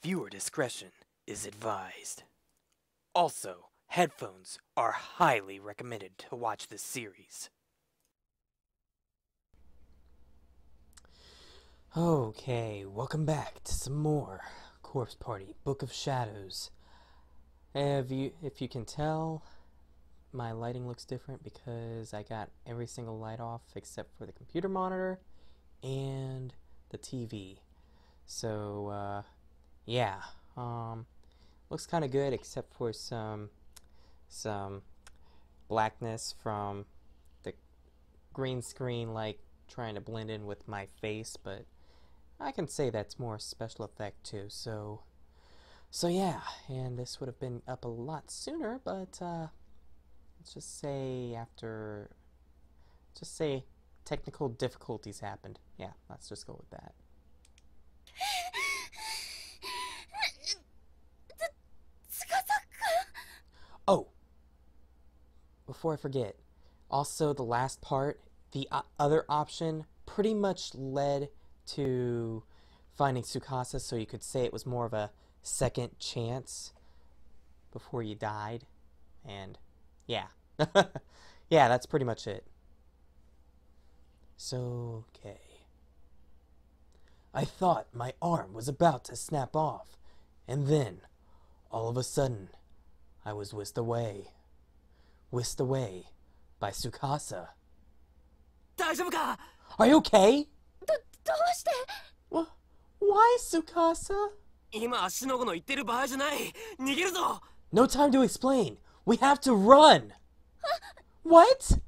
Viewer discretion is advised. Also, headphones are highly recommended to watch this series. Okay, welcome back to some more Corpse Party Book of Shadows. If you can tell, my lighting looks different because I got every single light off except for the computer monitor and the TV. So, yeah, looks kind of good except for some blackness from the green screen, like trying to blend in with my face, but I can say that's more special effect too. So yeah, and this would have been up a lot sooner, but let's just say technical difficulties happened. Yeah, let's just go with that. Oh, before I forget, also the last part, the other option pretty much led to finding Tsukasa, so you could say it was more of a second chance before you died. And yeah. Yeah, that's pretty much it. So, okay. I thought my arm was about to snap off, and then, all of a sudden, I was whisked away. Whisked away by Tsukasa. Are you okay? Why, Tsukasa? No time to explain. We have to run. What?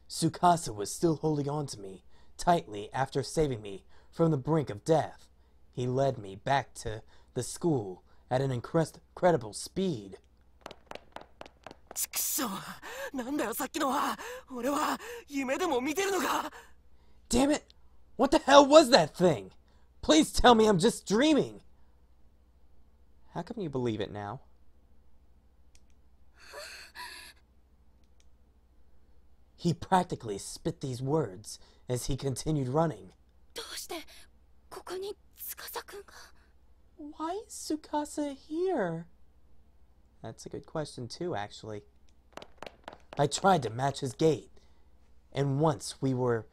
Tsukasa was still holding on to me tightly after saving me from the brink of death. He led me back to the school at an incredible speed. Damn it! What the hell was that thing? Please tell me I'm just dreaming. How come you believe it now? He practically spit these words as he continued running. Why is Tsukasa here? That's a good question too, actually. I tried to match his gait, and once we were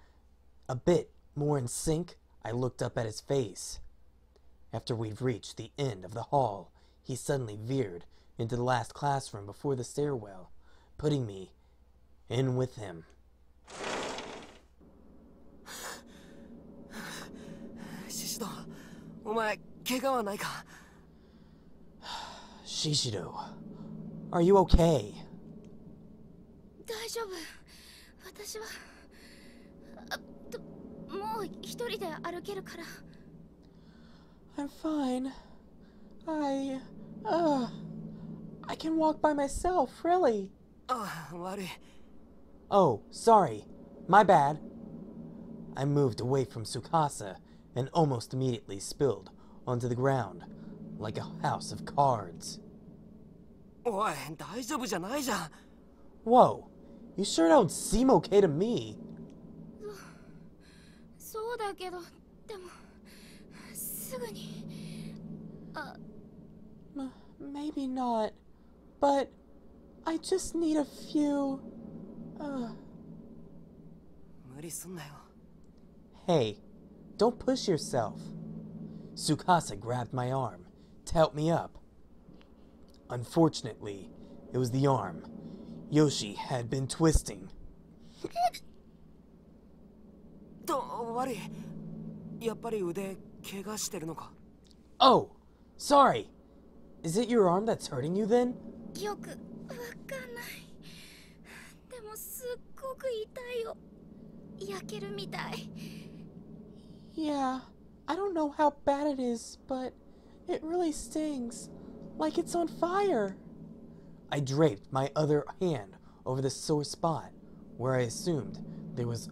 a bit more in sync, I looked up at his face. After we'd reached the end of the hall, he suddenly veered into the last classroom before the stairwell, putting me in with him. Shishido, are you okay? I'm fine. I can walk by myself, really. Oh, sorry. My bad. I moved away from Tsukasa and almost immediately spilled onto the ground like a house of cards. Whoa, you sure don't seem okay to me. Maybe not, but I just need a few... Hey, don't push yourself. Tsukasa grabbed my arm to help me up. Unfortunately, it was the arm Yoshi had been twisting. Oh, sorry. Is it your arm that's hurting you then? Yeah, I don't know how bad it is, but it really stings, like it's on fire. I draped my other hand over the sore spot, where I assumed there was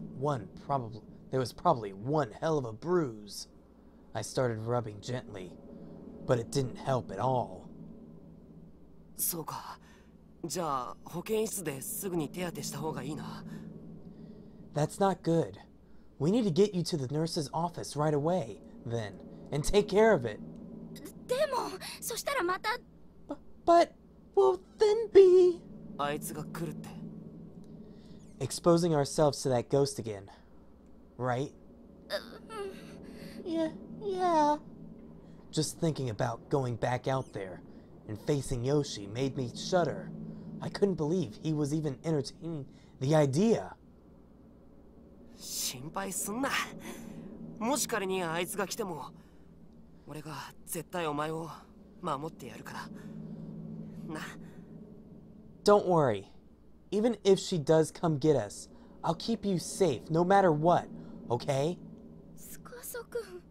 probably one hell of a bruise. I started rubbing gently, but it didn't help at all. That's not good. We need to get you to the nurse's office right away, then, and take care of it. でもそしたらまた But we'll then be あいつが来るって。 exposing ourselves to that ghost again, right? Yeah. Just thinking about going back out there and facing Yoshi made me shudder. I couldn't believe he was even entertaining the idea. 心配すんな。もし仮にあいつが来ても、俺が絶対お前を守ってやるから。な。Don't worry. Even if she does come get us, I'll keep you safe no matter what, okay? スカサ君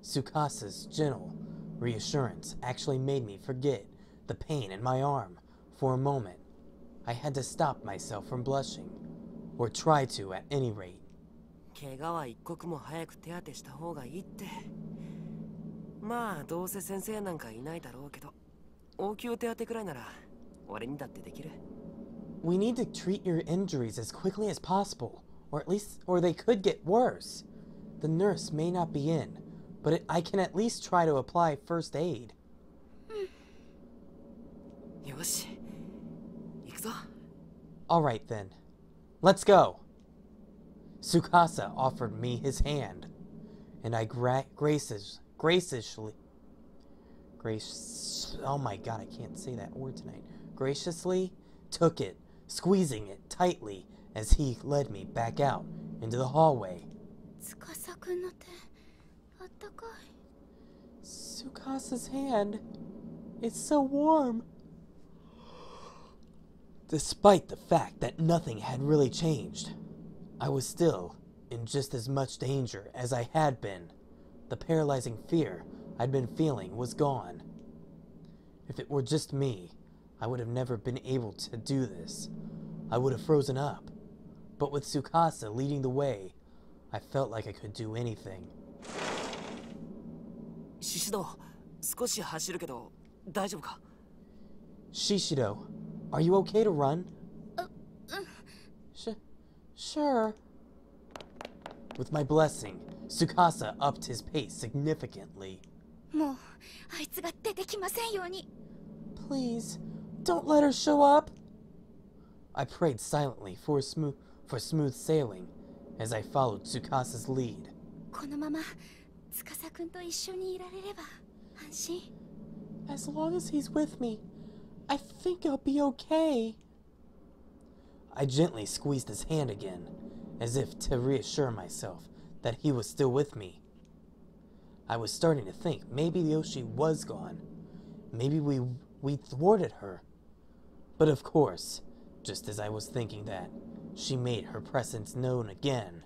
Tsukasa's gentle reassurance actually made me forget the pain in my arm for a moment. I had to stop myself from blushing, or try to at any rate. 怪我は一刻も早く手当てした方がいいって。まあどうせ先生なんかいないだろうけど、応急手当てくらいなら俺にだってできる。 We need to treat your injuries as quickly as possible, or they could get worse. The nurse may not be in, but I can at least try to apply first aid. よし、行くぞ。 All right then, let's go. Tsukasa offered me his hand, and I oh my god, I can't say that word tonight. Graciously took it, squeezing it tightly as he led me back out into the hallway. スカサ君の手あったかい Tsukasa's hand, it's so warm. Despite the fact that nothing had really changed, I was still in just as much danger as I had been. The paralyzing fear I'd been feeling was gone. If it were just me, I would have never been able to do this. I would have frozen up. But with Tsukasa leading the way, I felt like I could do anything. シシド、少し走るけど大丈夫か？ Shishido, are you okay to run? Sure. With my blessing, Tsukasa upped his pace significantly. もうあいつが出てきませんように Please, don't let her show up. I prayed silently for smooth sailing as I followed Tsukasa's lead. このまま司君と一緒にいられれば安心 As long as he's with me, I think I'll be okay. I gently squeezed his hand again, as if to reassure myself that he was still with me. I was starting to think maybe Yoshi was gone. Maybe we thwarted her. But of course, just as I was thinking that, she made her presence known again.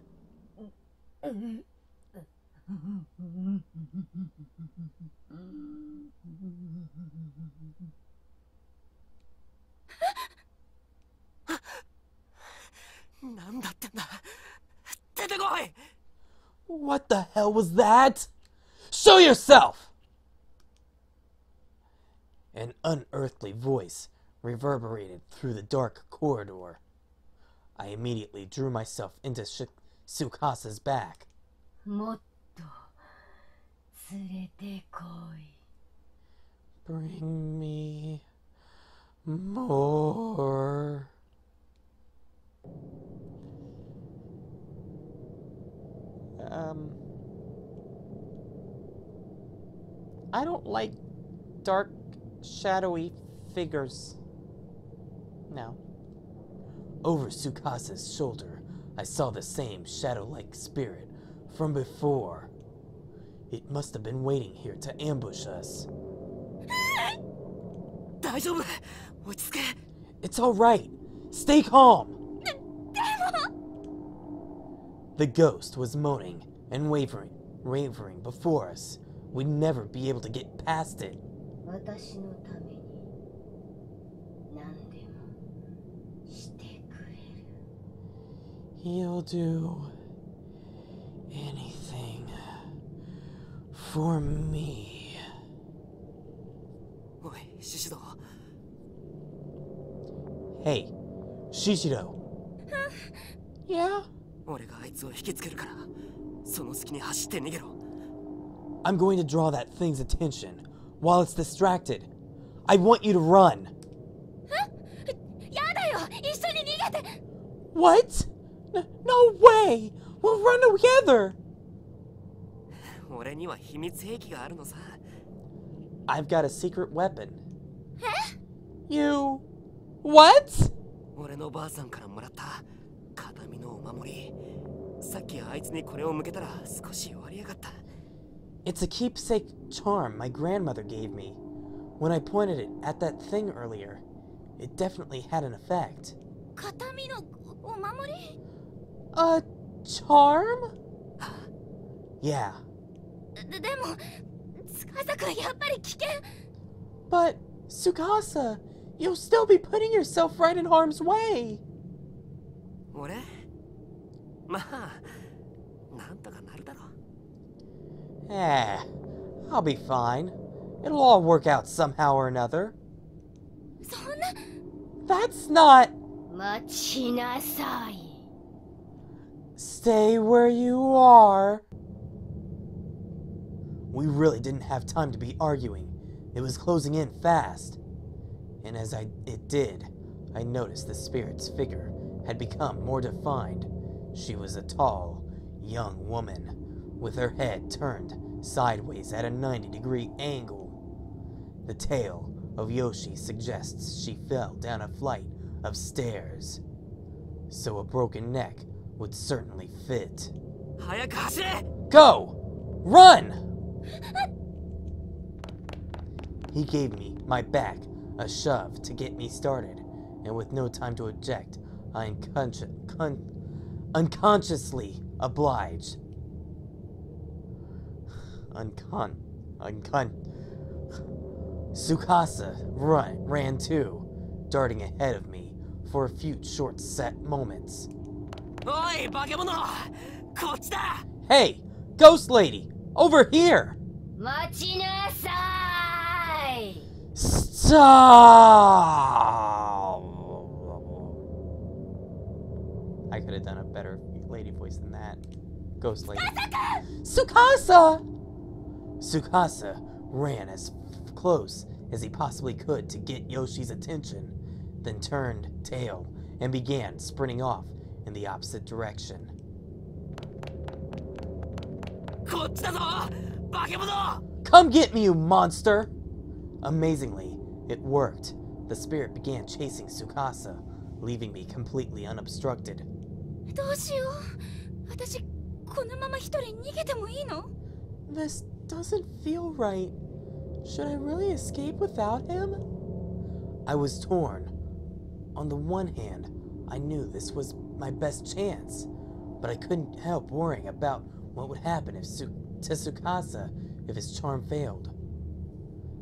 What the hell was that? Show yourself! An unearthly voice reverberated through the dark corridor. I immediately drew myself into Tsukasa's back. もっと連れてこい Bring me more. I don't like dark, shadowy figures. No. Over Tsukasa's shoulder, I saw the same shadow-like spirit from before. It must have been waiting here to ambush us. 大丈夫、落ち着け。 It's all right. Stay calm. The ghost was moaning and wavering before us. We'd never be able to get past it. 私のために何でもしてくれる He'll do anything for me. おい、シシド。 Hey, Shishido. Yeah? 俺があいつを引きつけるから、その隙に走って逃げろ。I'm going to draw that thing's attention while it's distracted. I want you to run. やだよ、一緒に逃げて。 What? No way! We'll run together! 俺には秘密兵器があるのさ。 I've got a secret weapon. You... What? 俺のばあさんからもらった形見のお守り。さっきあいつにこれを向けたら少し割り上がった。 It's a keepsake charm my grandmother gave me. When I pointed it at that thing earlier, it definitely had an effect. 形見のお守り？ A charm? Yeah. でも、司くんやっぱり危険。 But, Tsukasa, you'll still be putting yourself right in harm's way. 俺？まあ、なんとかなるだろう。 Eh, I'll be fine. It'll all work out somehow or another. そんな。 That's not... 待ちなさい。 Stay where you are. We really didn't have time to be arguing. It was closing in fast. And as it did, I noticed the spirit's figure had become more defined. She was a tall, young woman, with her head turned sideways at a 90-degree angle. The tale of Yoshi suggests she fell down a flight of stairs, so a broken neck would certainly fit. 早く走れ！ Go! Run! He gave me my back a shove to get me started, and with no time to object, I unconsciously obliged. Tsukasa ran too, darting ahead of me for a few short set moments. おい、化け物！こっちだ！ Hey, Ghost Lady, over here! 待ちなさい。 Stop! I could have done a better lady voice than that. Ghost Lady. Tsukasa! Tsukasa ran as close as he possibly could to get Yoshi's attention, then turned tail and began sprinting off in the opposite direction. こっちだぞ！化け物！ Come get me, you monster! Amazingly, it worked. The spirit began chasing Tsukasa, leaving me completely unobstructed. どうしよう。私、このまま一人逃げてもいいの？ This doesn't feel right. Should I really escape without him? I was torn. On the one hand, I knew this was my best chance, but I couldn't help worrying about what would happen to Tsukasa if his charm failed.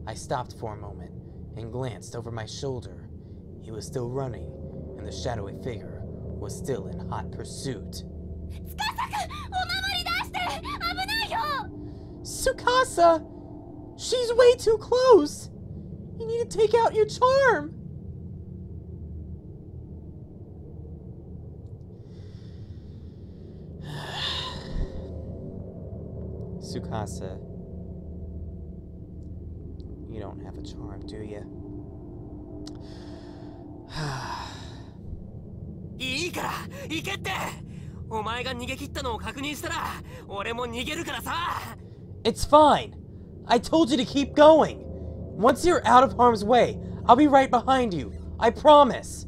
I stopped for a moment and glanced over my shoulder. He was still running, and the shadowy figure was still in hot pursuit. 司くん、お守り出して！危ないよ！ Tsukasa! She's way too close! You need to take out your charm! Tsukasa, you don't have a charm, do you? いいから、行けって！お前が逃げ切ったのを確認したら、俺も逃げるからさ！ It's fine! I told you to keep going! Once you're out of harm's way, I'll be right behind you. I promise!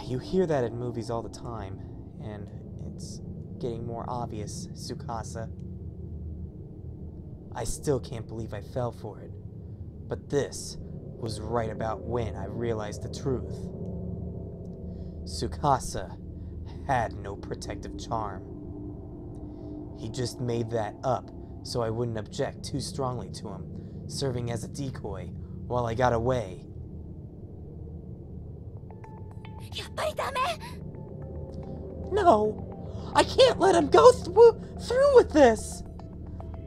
You hear that in movies all the time, and it's getting more obvious, Tsukasa. I still can't believe I fell for it, but this was right about when I realized the truth. Tsukasa had no protective charm. He just made that up so I wouldn't object too strongly to him, serving as a decoy while I got away. やっぱりダメ！ No! I can't let him go through with this!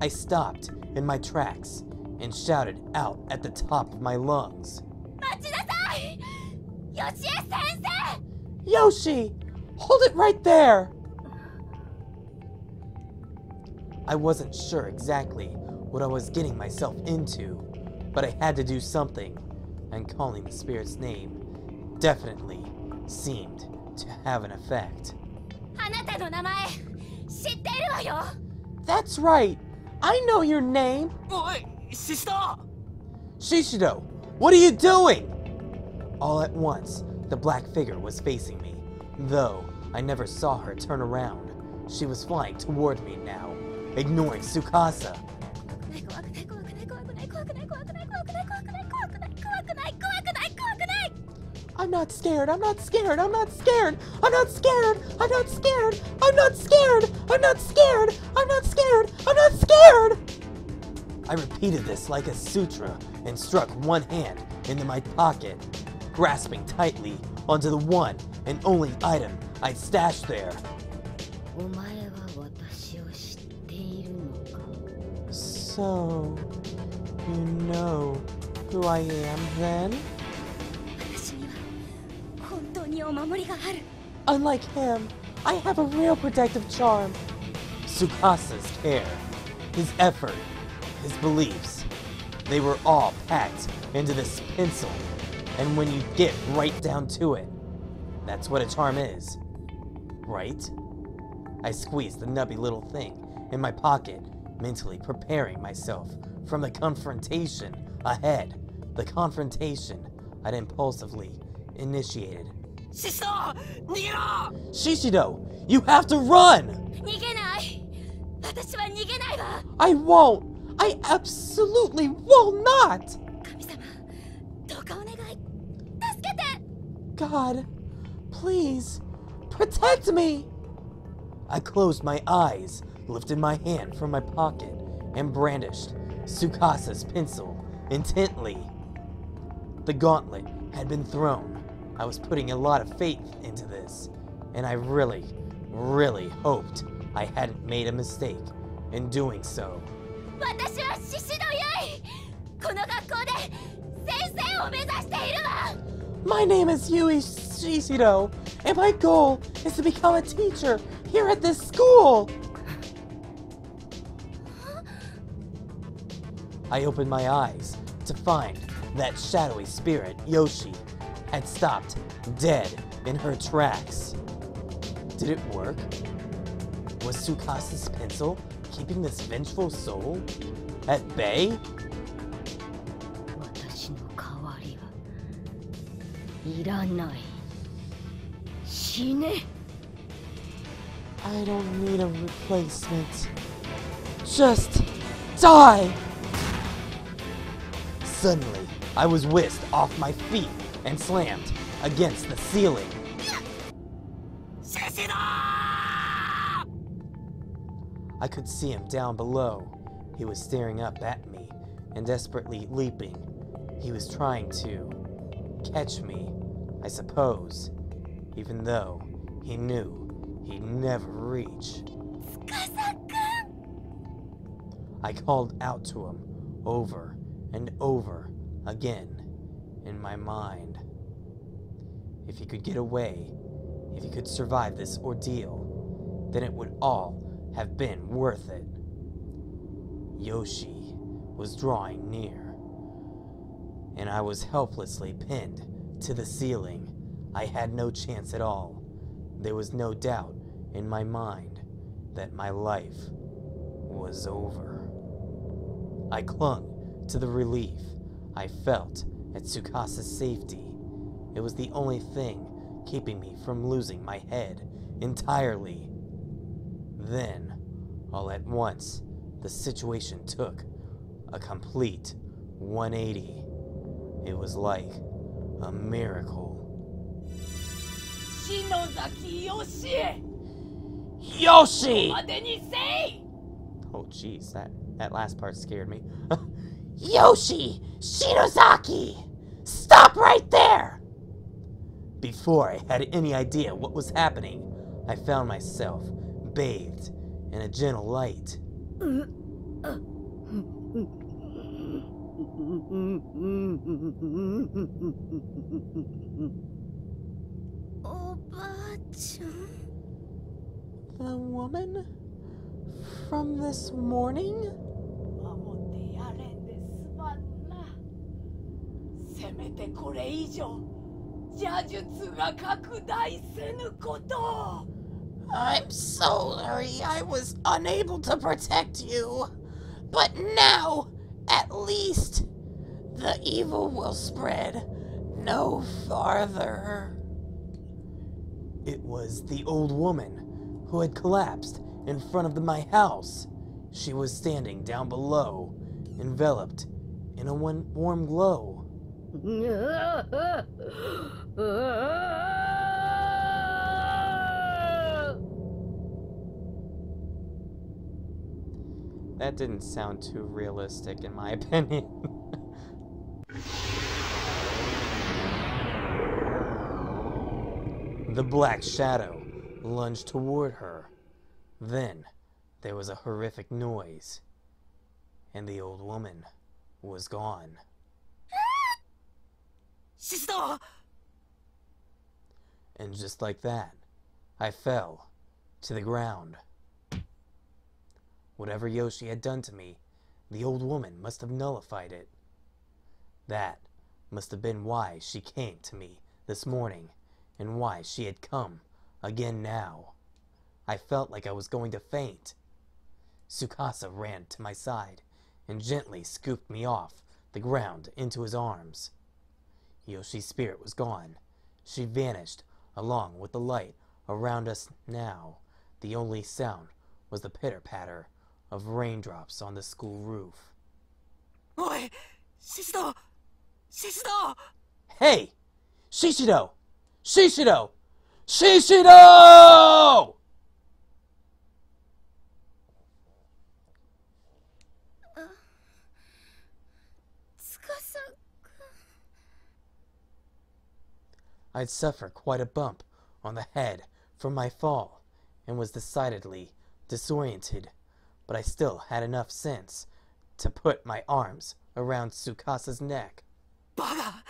I stopped in my tracks and shouted out at the top of my lungs. 待ちなさい！ヨシエ先生！ Yoshi! Hold it right there! I wasn't sure exactly what I was getting myself into, but I had to do something, and calling the spirit's name definitely seemed to have an effect. あなたの名前知っているわよ。 That's right! I know your name! おい、シシド！ Shishido, what are you doing? All at once, the black figure was facing me, though I never saw her turn around. She was flying toward me now, ignoring Tsukasa. I'm not scared, I'm not scared, I'm not scared, I'm not scared, I'm not scared, I'm not scared, I'm not scared, I'm not scared, I'm not scared! I repeated this like a sutra and struck one hand into my pocket, grasping tightly onto the one and only item I'd stashed there. お前は私を知っているのか。 So, you know who I am then? 私には本当にお守りがある。 Unlike him, I have a real protective charm. Tsukasa's care, his effort, his beliefs, they were all packed into this pencil. And when you get right down to it, that's what a charm is, right? I squeezed the nubby little thing in my pocket, mentally preparing myself from the confrontation ahead. The confrontation I'd impulsively initiated. シシド！逃げろ！ Shishido, you have to run! 逃げない。私は逃げないわ。 I won't! I absolutely will not! 神様、どうかお願い。助けて。 God, please, protect me! I closed my eyes, lifted my hand from my pocket, and brandished Tsukasa's pencil intently. The gauntlet had been thrown. I was putting a lot of faith into this, and I really, really hoped I hadn't made a mistake in doing so. 私はシシドユイ。この学校で先生を目指しているわ。 My name is Yui Shishido, and my goal is to become a teacher here at this school! I opened my eyes to find that shadowy spirit, Yoshi, had stopped dead in her tracks. Did it work? Was Tsukasa's pencil keeping this vengeful soul at bay? 私の代わりはいらない。死ね。 I don't need a replacement. Just die! Suddenly, I was whisked off my feet and slammed against the ceiling. シシド！ I could see him down below. He was staring up at me and desperately leaping. He was trying to catch me, I suppose, even though he knew he'd never reach. 司くん。 I called out to him over and over again in my mind. If he could get away, if he could survive this ordeal, then it would all have been worth it. Yoshi was drawing near, and I was helplessly pinned to the ceiling. I had no chance at all. There was no doubt in my mind that my life was over. I clung to the relief I felt at Tsukasa's safety. It was the only thing keeping me from losing my head entirely. Then, all at once, the situation took a complete 180. It was like a miracle. 篠崎よし！ Yoshi! までにせい！ Oh, jeez, that last part scared me. Yoshi! Shinozaki! Stop right there! Before I had any idea what was happening, I found myself bathed in a gentle light. おばあちゃん。 The woman From this morning? 守ってやれんですまんな。せめてこれ以上邪術が拡大せぬことを。 I'm sorry I was unable to protect you. But now, at least, the evil will spread no farther. It was the old woman who had collapsed in front of my house. She was standing down below, enveloped in a warm glow. That didn't sound too realistic, in my opinion. The black shadow lunged toward her. Then there was a horrific noise, and the old woman was gone. シスト And just like that, I fell to the ground. Whatever Yoshi had done to me, the old woman must have nullified it. That must have been why she came to me this morning, and why she had come again now. I felt like I was going to faint. Tsukasa ran to my side and gently scooped me off the ground into his arms. Yoshi's spirit was gone. She vanished along with the light around us now. The only sound was the pitter-patter of raindrops on the school roof. おいシストシスト Hey! Shishido! Shishido! Shishido! I'd suffered quite a bump on the head from my fall and was decidedly disoriented, but I still had enough sense to put my arms around Tsukasa's neck. バカ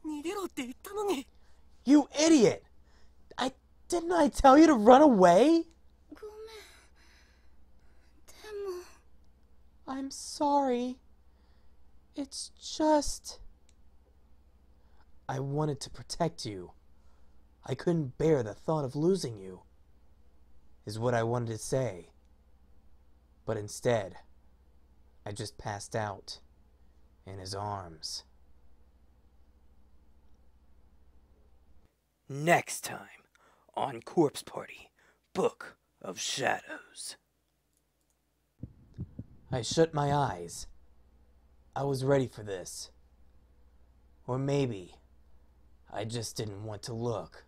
逃げろって言ったのに You idiot! Didn't I tell you to run away? ごめん。でも I'm sorry. It's just... I wanted to protect you. I couldn't bear the thought of losing you, is what I wanted to say. But instead, I just passed out in his arms. Next time on Corpse Party, Book of Shadows. I shut my eyes. I was ready for this. Or maybe I just didn't want to look.